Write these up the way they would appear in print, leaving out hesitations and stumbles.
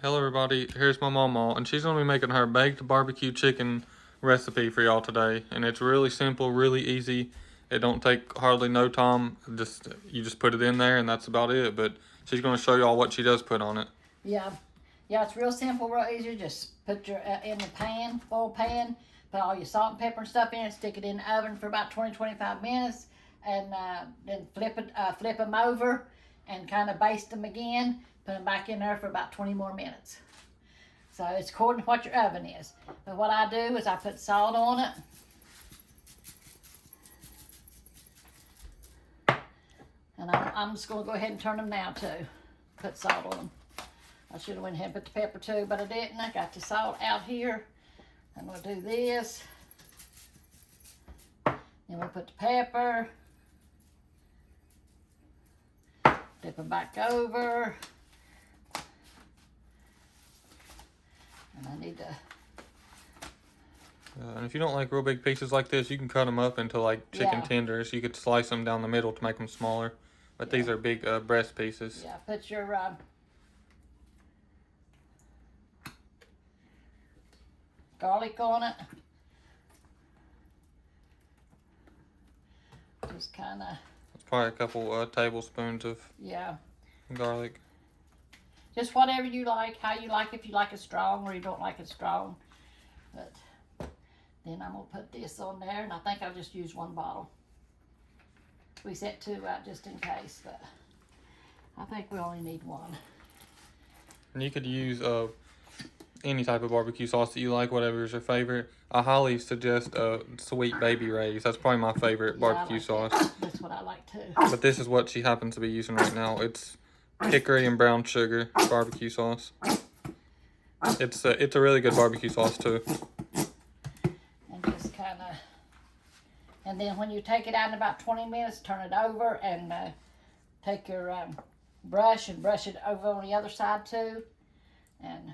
Hello everybody, here's my Mamaw, and she's going to be making her baked barbecue chicken recipe for y'all today. And it's really simple, really easy. It don't take hardly no time. You just put it in there and that's about it. But she's going to show y'all what she does put on it. Yeah, it's real simple, real easy. Just put your in the pan, full pan, put all your salt and pepper and stuff in it, stick it in the oven for about 20-25 minutes, and then flip them over and kind of baste them again. Put them back in there for about 20 more minutes. So it's according to what your oven is. But what I do is I put salt on it. And I'm just going to go ahead and turn them now too. Put salt on them. I should have went ahead and put the pepper too, but I didn't. I got the salt out here. I'm going to do this. Then we'll put the pepper. Flip them back over. And I need to... And if you don't like real big pieces like this, you can cut them up into like chicken tenders. You could slice them down the middle to make them smaller. But these are big breast pieces. Yeah, put your... garlic on it. Just kind of... It's probably a couple tablespoons of garlic. Just whatever you like, how you like, if you like it strong or you don't like it strong. But then I'm going to put this on there, and I think I'll just use one bottle. We set two out just in case, but I think we only need one. And you could use any type of barbecue sauce that you like, whatever is your favorite. I highly suggest Sweet Baby Ray's. That's probably my favorite barbecue sauce. That's what I like too. But this is what she happens to be using right now. It's hickory and brown sugar barbecue sauce. It's a really good barbecue sauce too. And just kind of, and then when you take it out in about 20 minutes, turn it over and take your brush and brush it over on the other side too. And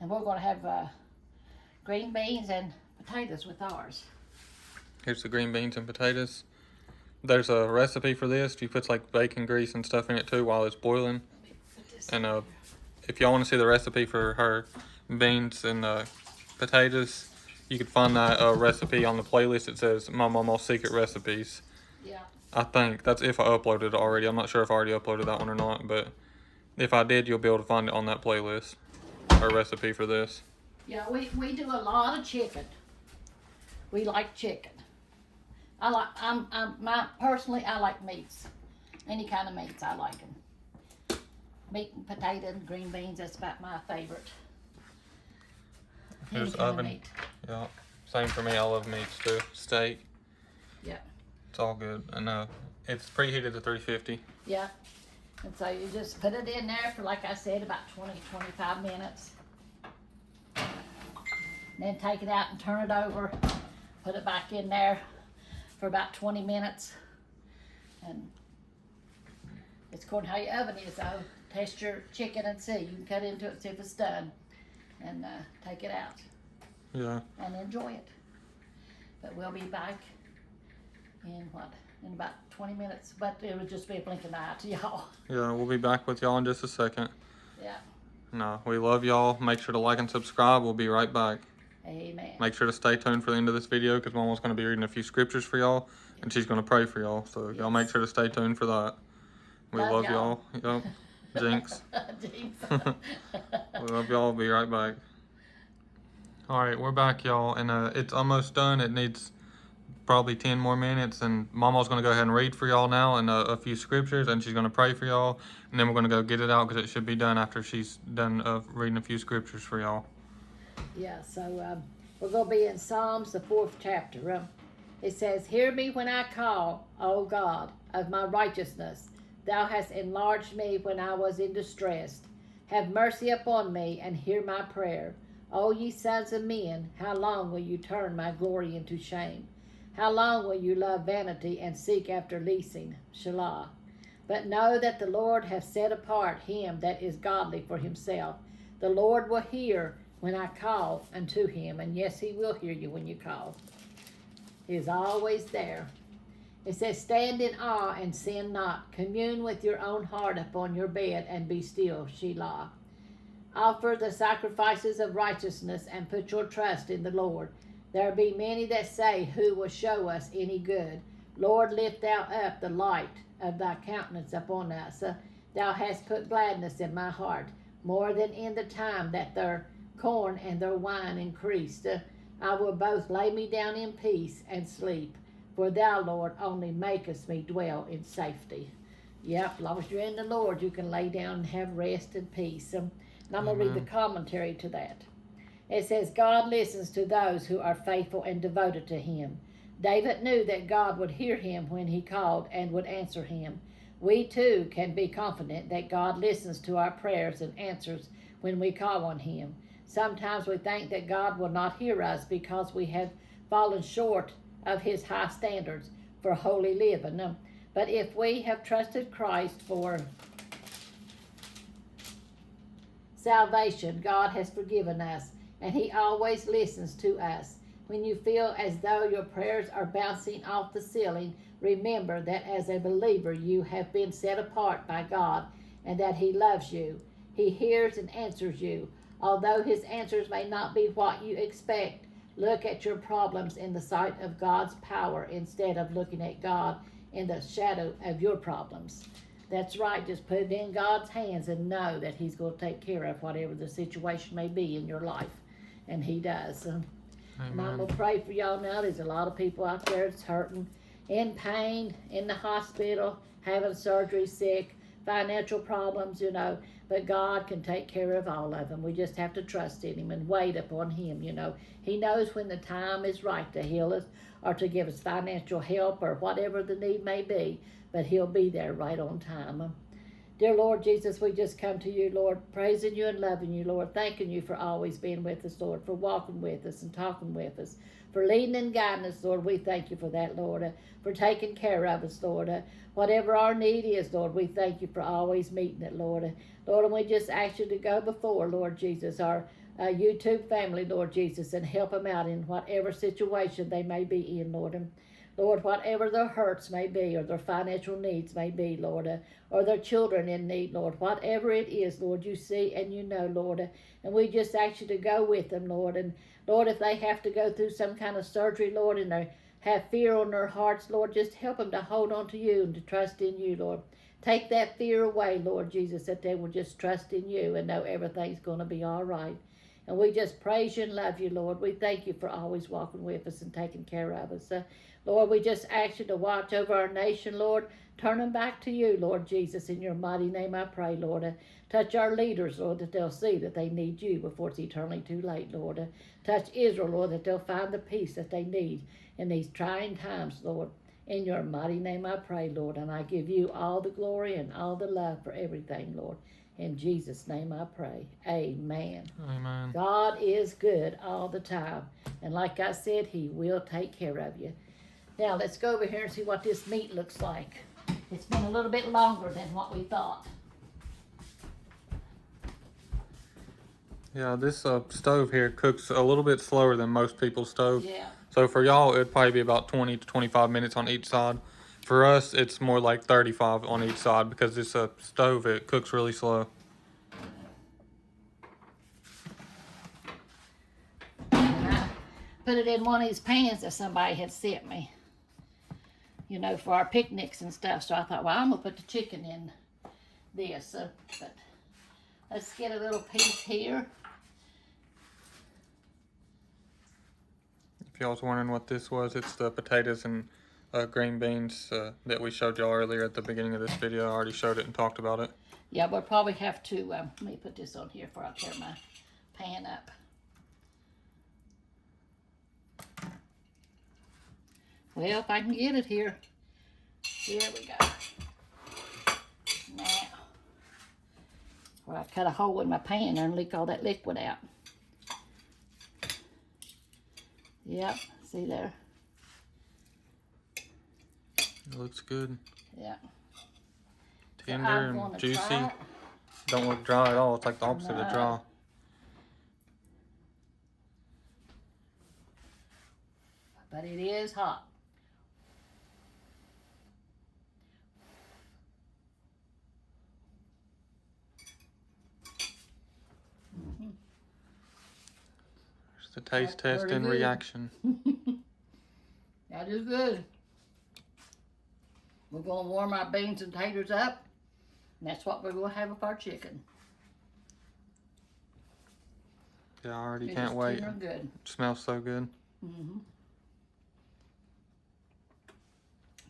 we're going to have green beans and potatoes with ours. Here's the green beans and potatoes. There's a recipe for this. She puts like bacon grease and stuff in it too while it's boiling. And if y'all want to see the recipe for her beans and potatoes, you can find that recipe on the playlist. It says My Mamaw Secret Recipes. Yeah. I think that's if I uploaded it already. I'm not sure if I already uploaded that one or not, but if I did, you'll be able to find it on that playlist. Her recipe for this. Yeah, we do a lot of chicken. We like chicken. Personally, I like meats. Any kind of meats, I like them. Meat and potato and green beans, that's about my favorite. Here's the oven. Yeah, same for me. I love meats too. Steak. Yeah. It's all good. And it's preheated to 350. Yeah. And so you just put it in there for, like I said, about 20-25 minutes. Then take it out and turn it over. Put it back in there for about 20 minutes. And it's according to how your oven is, though. Test your chicken and see. You can cut into it, see if it's done. And take it out. Yeah. And enjoy it. But we'll be back in in about 20 minutes. But it would just be a blink of an eye to y'all. Yeah, we'll be back with y'all in just a second. Yeah. No, we love y'all. Make sure to like and subscribe. We'll be right back. Amen. Make sure to stay tuned for the end of this video because Mama's going to be reading a few scriptures for y'all. And she's going to pray for y'all. So y'all make sure to stay tuned for that. We love y'all. Yep. Jinx. We love y'all. Be right back. Alright, we're back, y'all. And it's almost done. It needs probably 10 more minutes. And Mama's going to go ahead and read for y'all now and a few scriptures. And she's going to pray for y'all. And then we're going to go get it out because it should be done after she's done reading a few scriptures for y'all. Yeah, so we're going to be in Psalms, the 4th chapter. It says, "Hear me when I call, O God, of my righteousness. Thou hast enlarged me when I was in distress. Have mercy upon me and hear my prayer. O ye sons of men, how long will you turn my glory into shame? How long will you love vanity and seek after leasing? Selah. But know that the Lord hath set apart him that is godly for himself. The Lord will hear when I call unto him, and yes, he will hear you when you call. He is always there. It says, stand in awe and sin not. Commune with your own heart upon your bed and be still. Selah. Offer the sacrifices of righteousness and put your trust in the Lord. There be many that say, who will show us any good? Lord, lift thou up the light of thy countenance upon us. Thou hast put gladness in my heart, more than in the time that their corn and their wine increased. I will both lay me down in peace and sleep, for thou, Lord, only makest me dwell in safety. Yep, as long as you're in the Lord, you can lay down and have rest and peace. And I'm going to read the commentary to that. It says, God listens to those who are faithful and devoted to him. David knew that God would hear him when he called and would answer him. We too can be confident that God listens to our prayers and answers when we call on him. Sometimes we think that God will not hear us because we have fallen short of his high standards for holy living. But if we have trusted Christ for salvation, God has forgiven us, and he always listens to us. When you feel as though your prayers are bouncing off the ceiling, remember that as a believer you have been set apart by God and that he loves you. He hears and answers you. Although his answers may not be what you expect, look at your problems in the sight of God's power instead of looking at God in the shadow of your problems. That's right. Just put it in God's hands and know that he's going to take care of whatever the situation may be in your life. And he does. And I'm going to pray for y'all now. There's a lot of people out there that's hurting, in pain, in the hospital, having surgery, sick, financial problems, but God can take care of all of them. We just have to trust in him and wait upon him, He knows when the time is right to heal us or to give us financial help or whatever the need may be, but he'll be there right on time. Dear Lord Jesus, we just come to you, Lord, praising you and loving you, Lord, thanking you for always being with us, Lord, for walking with us and talking with us, for leading and guiding us, Lord. We thank you for that, Lord, for taking care of us, Lord. Whatever our need is, Lord, we thank you for always meeting it, Lord. Lord, and we just ask you to go before, Lord Jesus, our YouTube family, Lord Jesus, and help them out in whatever situation they may be in, Lord. And Lord, whatever their hurts may be or their financial needs may be, Lord, or their children in need, Lord, whatever it is, Lord, you see and you know, Lord, and we just ask you to go with them, Lord. And Lord, if they have to go through some kind of surgery, Lord, and they have fear on their hearts, Lord, just help them to hold on to you and to trust in you, Lord. Take that fear away, Lord Jesus, that they will just trust in you and know everything's going to be all right. And we just praise you and love you, Lord. We thank you for always walking with us and taking care of us. Lord, we just ask you to watch over our nation, Lord. Turn them back to you, Lord Jesus. In your mighty name I pray, Lord. Touch our leaders, Lord, that they'll see that they need you before it's eternally too late, Lord. Touch Israel, Lord, that they'll find the peace that they need in these trying times, Lord. In your mighty name I pray, Lord. And I give you all the glory and all the love for everything, Lord. In Jesus' name I pray. Amen. Amen. God is good all the time. And like I said, he will take care of you. Now let's go over here and see what this meat looks like. It's been a little bit longer than what we thought. Yeah, this stove here cooks a little bit slower than most people's stove. Yeah. So for y'all, it'd probably be about 20 to 25 minutes on each side. For us, it's more like 35 on each side because this stove, it cooks really slow. And I put it in one of these pans that somebody had sent me, for our picnics and stuff. So I thought, well, I'm going to put the chicken in this. But let's get a little piece here. If y'all was wondering what this was, it's the potatoes and green beans that we showed y'all earlier at the beginning of this video. I already showed it and talked about it. Yeah, we'll probably have to, let me put this on here before I tear my pan up. Well, if I can get it here. Here we go. Now, where I cut a hole in my pan and leak all that liquid out. Yep, see there? It looks good. Yeah. Tender and juicy. Don't look dry at all. It's like the opposite of dry. But it is hot. The taste That's test pretty and good. reaction. That is good. We're going to warm our beans and taters up. And that's what we're going to have with our chicken. Yeah, I already It can't is wait. tender and good. It smells so good. Mm-hmm.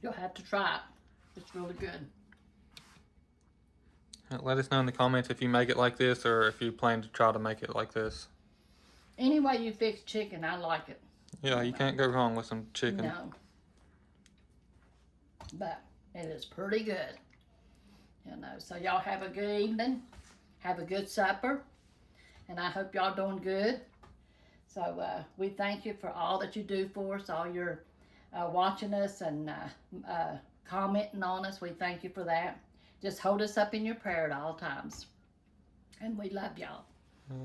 You'll have to try it. It's really good. Let us know in the comments if you make it like this or if you plan to try to make it like this. Any way you fix chicken, I like it. Yeah, you can't go wrong with some chicken. No. But it is pretty good. You know, so y'all have a good evening. Have a good supper. And I hope y'all doing good. So we thank you for all that you do for us, all your watching us and commenting on us. We thank you for that. Just hold us up in your prayer at all times. And we love y'all.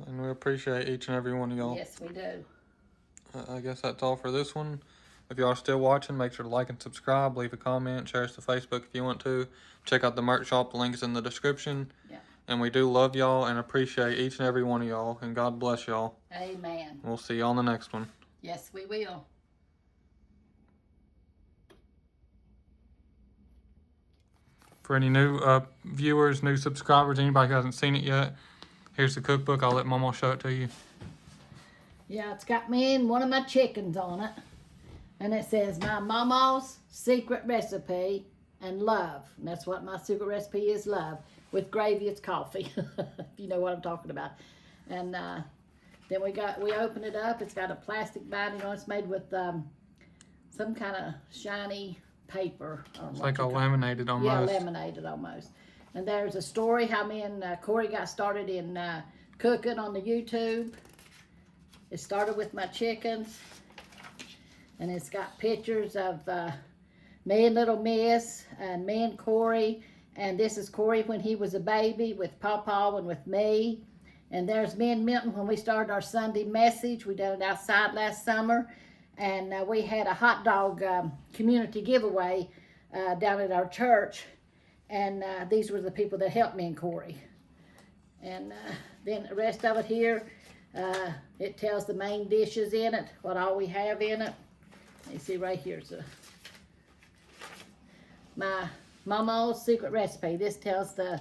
And we appreciate each and every one of y'all. Yes, we do. I guess that's all for this one. If y'all are still watching, make sure to like and subscribe, leave a comment, share us to Facebook if you want to. Check out the merch shop, the link's in the description. Yeah. And we do love y'all and appreciate each and every one of y'all. And God bless y'all. Amen. We'll see you on the next one. Yes, we will. For any new viewers, new subscribers, anybody who hasn't seen it yet, here's the cookbook. I'll let Mama show it to you. Yeah, it's got me and one of my chickens on it. And it says, my Mamaw's secret recipe and love. And that's what my secret recipe is, love. With gravy, it's coffee. If you know what I'm talking about. And then we open it up. It's got a plastic binding on it. It's made with some kind of shiny paper. It's like a laminated almost. Yeah, laminated almost. And there's a story how me and Corey got started in cooking on the YouTube. It started with my chickens. And it's got pictures of me and little Miss and me and Corey. And this is Corey when he was a baby with Pawpaw and with me. And there's me and Milton when we started our Sunday message. We did it outside last summer. And we had a hot dog community giveaway down at our church. And these were the people that helped me and Corey. And then the rest of it here, it tells the main dishes in it, what all we have in it. You see right here's my Mamaw's secret recipe. This tells the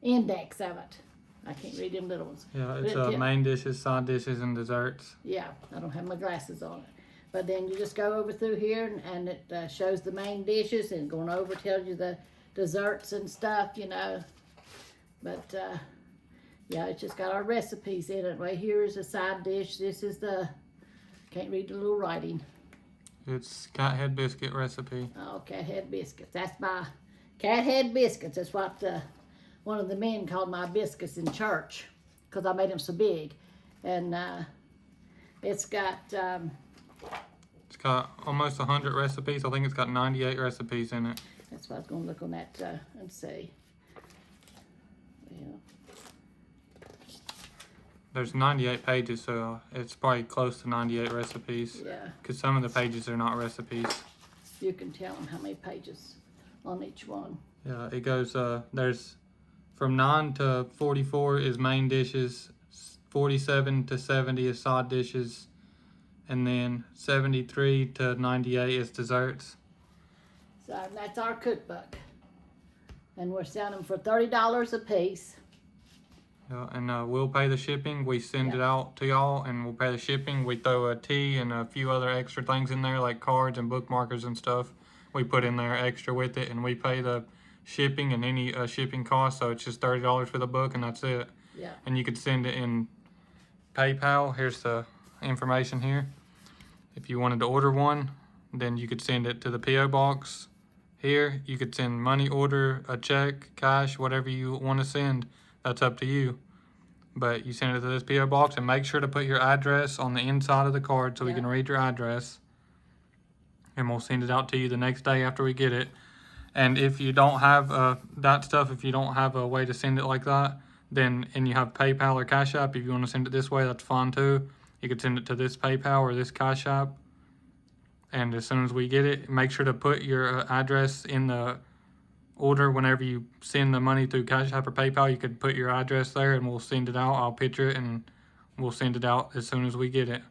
index of it. I can't read them little ones. Yeah, it's main dishes, side dishes, and desserts. Yeah, I don't have my glasses on it. But then you just go over through here and it shows the main dishes, and going over tells you the desserts and stuff, you know. But yeah, it's just got our recipes in it. Right here is a side dish. This is the, can't read the little writing. It's cat head biscuit recipe. Oh, cat head biscuits. That's my cat head biscuits. That's what one of the men called my biscuits in church, because I made them so big. And it's got it's got almost 100 recipes. I think it's got 98 recipes in it. that's what I was going to look on that and see. Yeah. There's 98 pages, so it's probably close to 98 recipes. Yeah, Because some of the pages are not recipes. you can tell them how many pages on each one. Yeah, it goes, there's from 9 to 44 is main dishes, 47 to 70 is side dishes, and then 73 to 98 is desserts. So that's our cookbook. And we're selling them for $30 a piece. Yeah, and we'll pay the shipping. We send it out to y'all, and we'll pay the shipping. We throw a tea and a few other extra things in there, like cards and bookmarkers and stuff. We put in there extra with it, and we pay the shipping and any shipping costs. So it's just $30 for the book, and that's it. Yeah. And you could send it in PayPal. Here's the information here. If you wanted to order one, then you could send it to the P.O. box here. You could send money order, a check, cash, whatever you want to send. That's up to you. But you send it to this P.O. box, and make sure to put your address on the inside of the card so we can read your address. And we'll send it out to you the next day after we get it. And if you don't have that stuff, if you don't have a way to send it like that, then, and you have PayPal or Cash App, if you want to send it this way, that's fine too. You could send it to this PayPal or this Cash App. And as soon as we get it, make sure to put your address in the order. Whenever you send the money through Cash App or PayPal, you could put your address there, and we'll send it out. I'll picture it, and We'll send it out as soon as we get it.